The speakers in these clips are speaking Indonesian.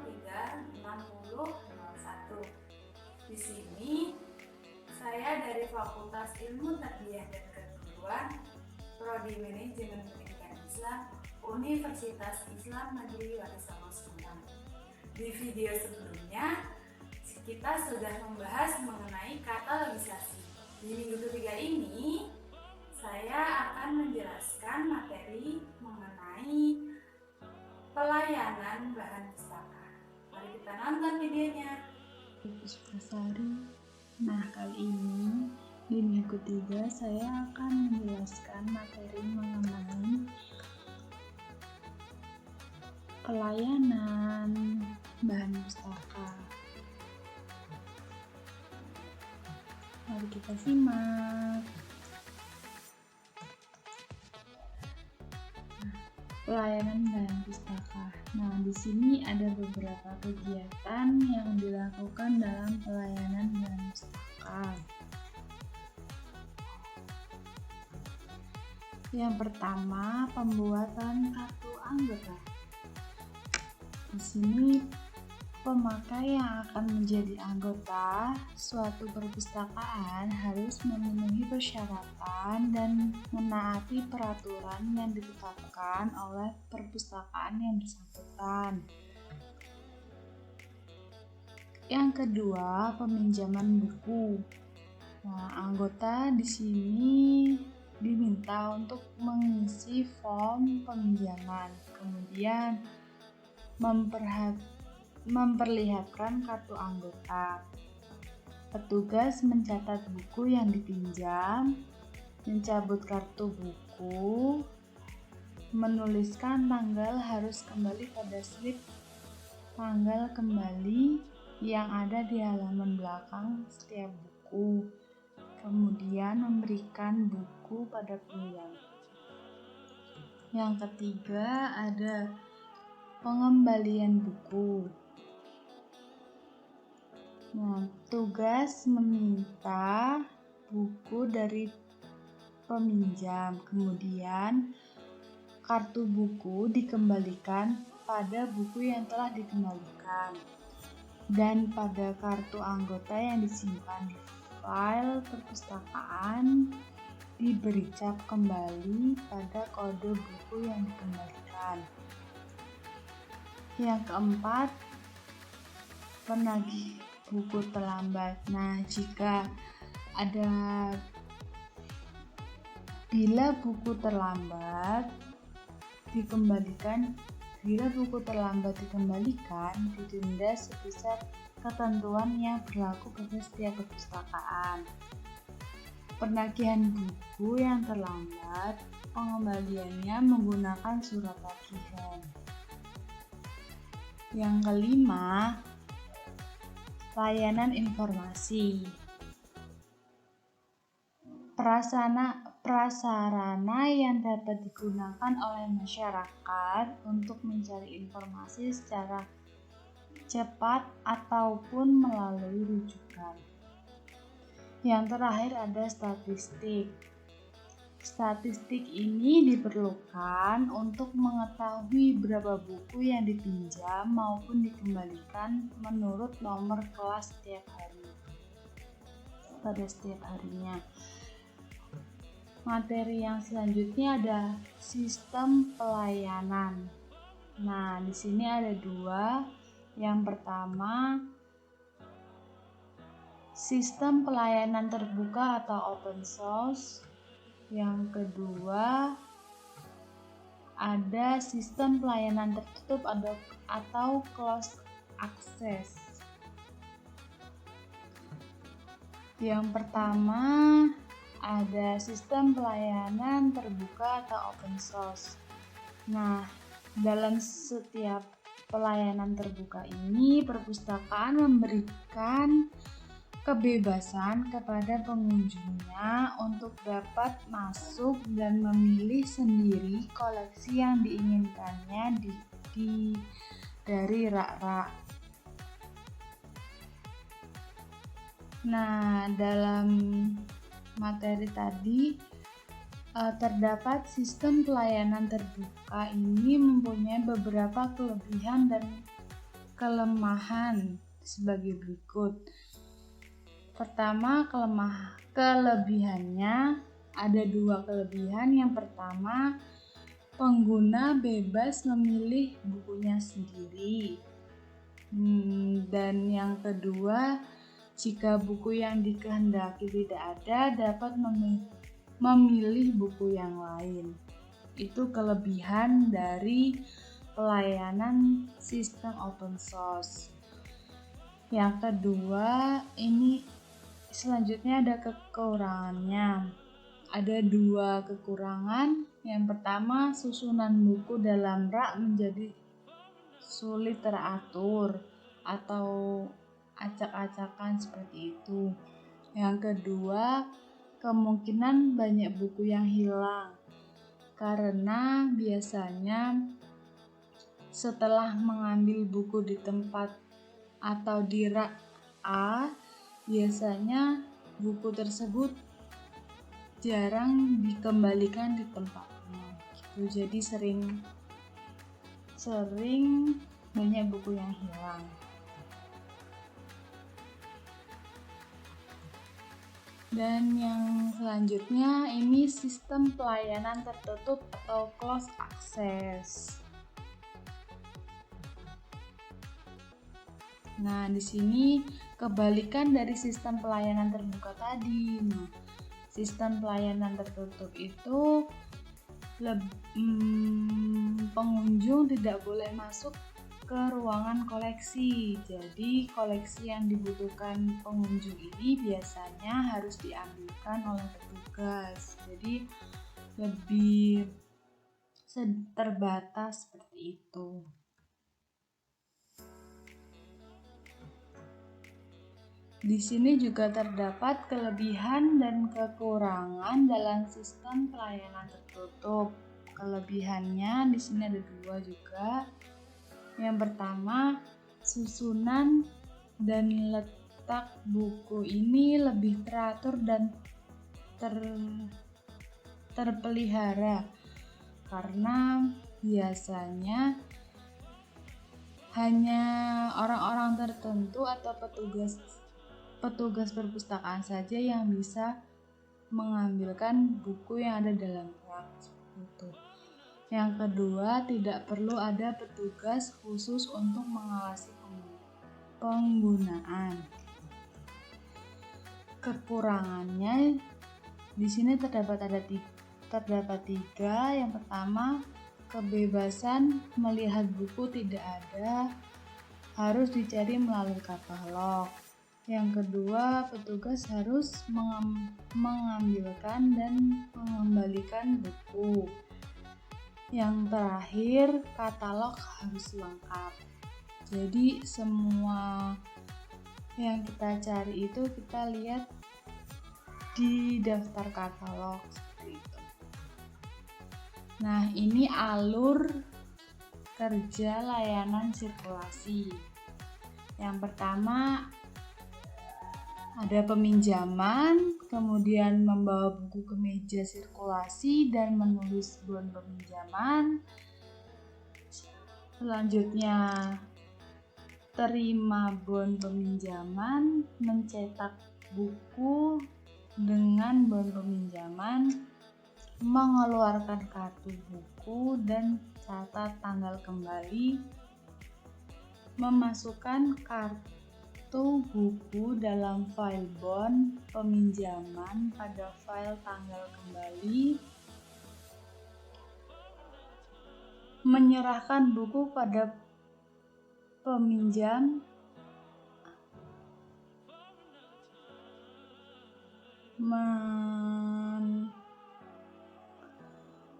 036001. Di sini saya dari Fakultas Ilmu Tarbiyah dan Keguruan, Prodi Manajemen Pendidikan Islam, Universitas Islam Negeri Warisan Semarang. Di video sebelumnya, kita sudah membahas mengenai katalogisasi. Di minggu ketiga ini, saya akan menjelaskan materi mengenai pelayanan bahan pustaka. Mari kita nonton videonya. Nah, kali ini di minggu ketiga saya akan menjelaskan materi mengenai pelayanan bahan pustaka. Mari kita simak. Pelayanan bahan pustaka. Nah, di sini ada beberapa kegiatan yang dilakukan dalam pelayanan bahan pustaka. Yang pertama, pembuatan kartu anggota. Di sini pemakai yang akan menjadi anggota suatu perpustakaan harus memenuhi persyaratan dan menaati peraturan yang ditetapkan oleh perpustakaan yang bersangkutan. Yang kedua, peminjaman buku. Nah, anggota di sini diminta untuk mengisi form peminjaman, kemudian memperlihatkan kartu anggota. Petugas mencatat buku yang dipinjam, mencabut kartu buku, menuliskan tanggal harus kembali pada slip tanggal kembali yang ada di halaman belakang setiap buku, kemudian memberikan buku pada peminjam. Yang ketiga ada pengembalian buku. Nah, tugas meminta buku dari peminjam, kemudian kartu buku dikembalikan pada buku yang telah dikembalikan dan pada kartu anggota yang disimpan di file perpustakaan diberi cap kembali pada kode buku yang dikembalikan. Yang keempat, penagih buku terlambat. Nah, bila buku terlambat dikembalikan, didenda sebesar ketentuan yang berlaku pada setiap perpustakaan. Penagihan buku yang terlambat, pengembaliannya menggunakan surat tagihan. Yang kelima, layanan informasi. Prasarana yang dapat digunakan oleh masyarakat untuk mencari informasi secara cepat ataupun melalui rujukan. Yang terakhir ada statistik. Statistik ini diperlukan untuk mengetahui berapa buku yang dipinjam maupun dikembalikan menurut nomor kelas pada setiap harinya. Materi yang selanjutnya ada sistem pelayanan. Nah, di sini ada dua. Yang pertama, sistem pelayanan terbuka atau open source. Yang kedua, ada sistem pelayanan tertutup atau closed access. Yang pertama, ada sistem pelayanan terbuka atau open source. Nah, dalam setiap pelayanan terbuka ini, perpustakaan memberikan kebebasan kepada pengunjungnya untuk dapat masuk dan memilih sendiri koleksi yang diinginkannya dari rak-rak. Nah, dalam materi tadi terdapat sistem pelayanan terbuka ini mempunyai beberapa kelebihan dan kelemahan sebagai berikut. Pertama, kelebihannya ada 2 kelebihan. Yang pertama, pengguna bebas memilih bukunya sendiri. Dan yang kedua, jika buku yang dikehendaki tidak ada, dapat memilih buku yang lain. Itu kelebihan dari pelayanan sistem open source. Yang kedua, ini selanjutnya ada kekurangannya. Ada 2 kekurangan. Yang pertama, susunan buku dalam rak menjadi sulit teratur atau acak-acakan seperti itu. Yang kedua, kemungkinan banyak buku yang hilang karena biasanya setelah mengambil buku di tempat atau di rak A, biasanya buku tersebut jarang dikembalikan di tempatnya gitu. Jadi sering banyak buku yang hilang. Dan yang selanjutnya ini sistem pelayanan tertutup atau closed access. Nah, di sini kebalikan dari sistem pelayanan terbuka tadi. Nah, sistem pelayanan tertutup itu pengunjung tidak boleh masuk ke ruangan koleksi. Jadi koleksi yang dibutuhkan pengunjung ini biasanya harus diambilkan oleh petugas. Jadi lebih terbatas seperti itu. Di sini juga terdapat kelebihan dan kekurangan dalam sistem pelayanan tertutup. Kelebihannya di sini ada 2 juga. Yang pertama, susunan dan letak buku ini lebih teratur dan terpelihara karena biasanya hanya orang-orang tertentu atau petugas perpustakaan saja yang bisa mengambilkan buku yang ada dalam rak seperti itu. Yang kedua, tidak perlu ada petugas khusus untuk mengawasi penggunaan. Kekurangannya di sini terdapat 3. Yang pertama, kebebasan melihat buku tidak ada, harus dicari melalui katalog. Yang kedua, petugas harus mengambilkan dan mengembalikan buku. Yang terakhir, katalog harus lengkap. Jadi semua yang kita cari itu kita lihat di daftar katalog seperti itu. Nah, ini alur kerja layanan sirkulasi. Yang pertama, ada peminjaman, kemudian membawa buku ke meja sirkulasi dan menulis bon peminjaman. Selanjutnya, terima bon peminjaman, mencetak buku dengan bon peminjaman, mengeluarkan kartu buku dan catat tanggal kembali, memasukkan kartu buku dalam file bon peminjaman pada file tanggal kembali, menyerahkan buku pada peminjam,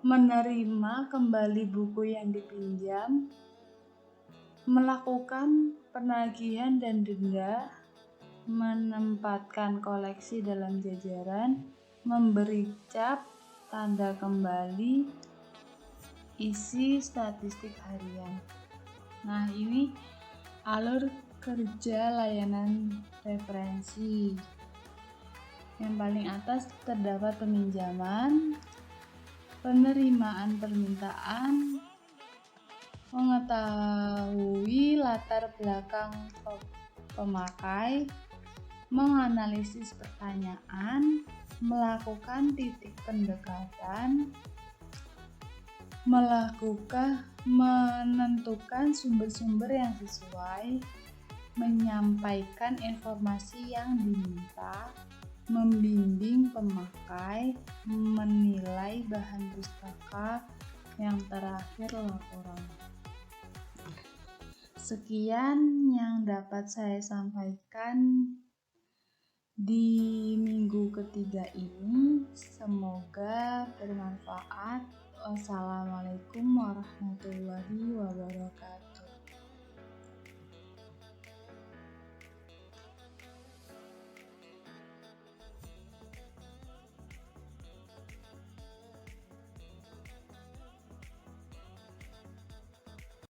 menerima kembali buku yang dipinjam, melakukan penagihan dan denda, menempatkan koleksi dalam jajaran, memberi cap, tanda kembali, isi statistik harian. Nah, ini alur kerja layanan referensi. Yang paling atas terdapat peminjaman, penerimaan permintaan, mengetahui latar belakang pemakai, menganalisis pertanyaan, melakukan titik pendekatan, menentukan sumber-sumber yang sesuai, menyampaikan informasi yang diminta, membimbing pemakai, menilai bahan pustaka, yang terakhir laporan. Sekian yang dapat saya sampaikan di minggu ketiga ini. Semoga bermanfaat. Wassalamualaikum warahmatullahi wabarakatuh.